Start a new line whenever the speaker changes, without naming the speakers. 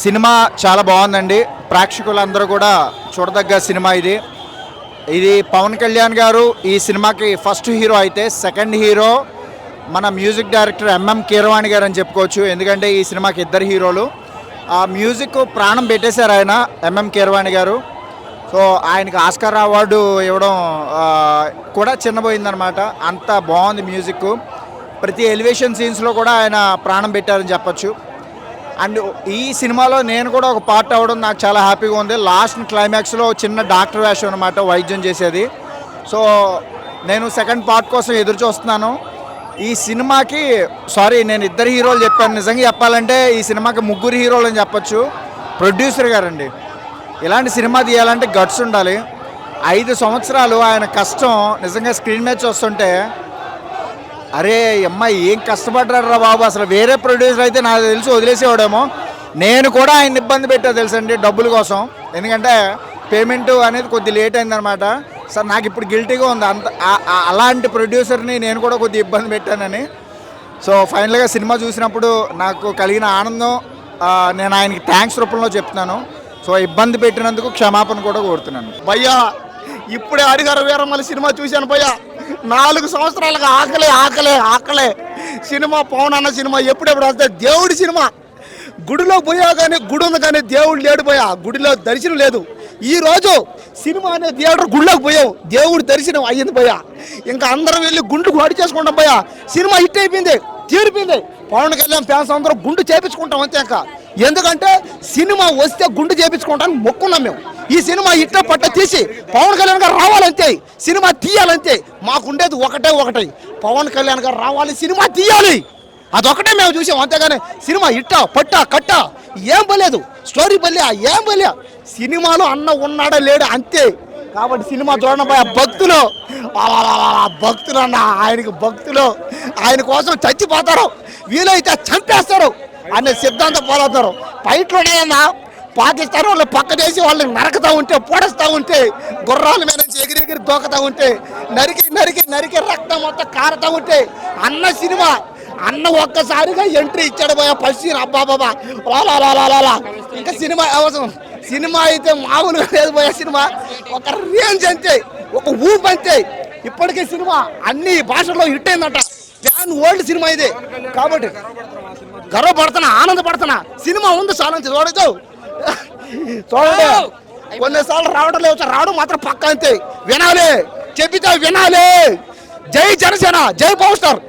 Cinema చాలా బాగుందండి. ప్రేక్షకులందరూ కూడా చూడదగ్గ సినిమా ఇది. ఇది పవన్ కళ్యాణ్ గారు ఈ సినిమాకి ఫస్ట్ హీరో అయితే, సెకండ్ హీరో మన మ్యూజిక్ డైరెక్టర్ ఎంఎం కీరవాణి గారు అని చెప్పుకోవచ్చు. ఎందుకంటే ఈ సినిమాకి ఇద్దరు హీరోలు. ఆ మ్యూజిక్ ప్రాణం పెట్టేశారు ఆయన, ఎంఎం కీరవాణి గారు. సో ఆయనకి ఆస్కార్ అవార్డు ఇవ్వడం కూడా చిన్నపోయిందనమాట. అంత బాగుంది మ్యూజిక్. ప్రతి ఎలివేషన్ సీన్స్లో కూడా ఆయన ప్రాణం పెట్టారని చెప్పచ్చు. అండ్ ఈ సినిమాలో నేను కూడా ఒక పార్ట్ అవ్వడం నాకు చాలా హ్యాపీగా ఉంది. లాస్ట్ క్లైమాక్స్లో చిన్న డాక్టర్ వేషం అనమాట, వైద్యం చేసేది. సో నేను సెకండ్ పార్ట్ కోసం ఎదురు చూస్తున్నాను. ఈ సినిమాకి నేను ఇద్దరు హీరోలు చెప్పాను. నిజంగా చెప్పాలంటే ఈ సినిమాకి ముగ్గురు హీరోలు అని చెప్పచ్చు. ప్రొడ్యూసర్ గారండి, ఇలాంటి సినిమా తీయాలంటే గట్స్ ఉండాలి. 5 సంవత్సరాలు ఆయన కష్టం నిజంగా స్క్రీన్ మీద చూస్తుంటే, అరే అమ్మాయి ఏం కష్టపడ్డారా బాబు. అసలు వేరే ప్రొడ్యూసర్ అయితే నాకు తెలిసి వదిలేసేవాడేమో. నేను కూడా ఆయన ఇబ్బంది పెట్టా తెలుసండి డబ్బుల కోసం. ఎందుకంటే పేమెంట్ అనేది కొద్ది లేట్ అయిందనమాట. సార్ నాకు ఇప్పుడు గిల్టీగా ఉంది. అలాంటి ప్రొడ్యూసర్ని నేను కూడా కొద్దిగా ఇబ్బంది పెట్టానని. సో ఫైనల్గా సినిమా చూసినప్పుడు నాకు కలిగిన ఆనందం నేను ఆయనకి థ్యాంక్స్ రూపంలో చెప్తున్నాను. సో ఇబ్బంది పెట్టినందుకు క్షమాపణ కూడా కోరుతున్నాను.
భయ్యా ఇప్పుడే అడిగారు వీరమల్లి సినిమా చూశాను భయ్యా. 4 సంవత్సరాలుగా ఆకలే సినిమా. పవన్ అన్న సినిమా ఎప్పుడెప్పుడు వస్తే దేవుడి సినిమా. గుడిలో పోయా కానీ గుడి ఉంది కానీ దేవుడు లేడు పోయా. గుడిలో దర్శనం లేదు. ఈరోజు సినిమా అనే థియేటర్ గుడిలోకి పోయావు, దేవుడి దర్శనం అయ్యింది పోయా. ఇంకా అందరం వెళ్ళి గుండు వాడి చేసుకుంటాం పోయా. సినిమా హిట్ అయిపోయింది, తీరిపోయింది. పవన్ కళ్యాణ్ ఫ్యాన్స్ అందరూ గుండు చేపించుకుంటాం అంతే. ఇంకా ఎందుకంటే సినిమా వస్తే గుండు చేపించుకుంటానికి మొక్కున్నాం మేము. ఈ సినిమా ఇట్ట పట్ట తీసి పవన్ కళ్యాణ్ గారు రావాలంతే, సినిమా తీయాలంతే. మాకుండేది ఒకటే పవన్ కళ్యాణ్ గారు రావాలి, సినిమా తీయాలి. అదొకటే మేము చూసాం. అంతేగాని సినిమా ఇట్ట పట్ట కట్ట ఏం బలేదు, స్టోరీ బల్యా ఏం బల్యా. సినిమాలో అన్న ఉన్నాడా లేడు అంతే. కాబట్టి సినిమా చూడడం భక్తులు అన్న, ఆయనకి భక్తులు. ఆయన కోసం చచ్చిపోతారు, వీలైతే చంపేస్తారు అనే సిద్ధాంతం పోలవుతారు. ఫైట్లోనేనా పాకిస్తాన్ వాళ్ళు పక్క చేసి వాళ్ళని నరకుతూ ఉంటే, పొడస్తూ ఉంటే, గుర్రాల మీద నుంచి ఎగిరి దూకుతూ ఉంటే, నరికి రక్తం మొత్తం కారుతూ ఉంటే, అన్న సినిమా అన్న ఒక్కసారిగా ఎంట్రీ ఇచ్చాడు పోయా. ఫస్ట్ అబ్బాబాబా లాలా. ఇంకా సినిమా అవసరం. సినిమా అయితే మామూలుగా లేదు పోయా. సినిమా ఒక రేంజ్ అంతే, ఒక ఊపు అంతే. ఇప్పటికే సినిమా అన్ని భాషల్లో హిట్ అయిందట. ఫ్యాన్ వరల్డ్ సినిమా ఇది. కాబట్టి గర్వపడుతున్నా, ఆనందపడుతున్నా. సినిమా ఉంది చాలా చూడదు. చూడండి, కొన్నిసార్లు రావడం లేవచ్చు, రావడం మాత్రం పక్క అంతే. వినాలి, చెప్పితే వినాలి. జై జనసేన, జై పవర్ స్టార్.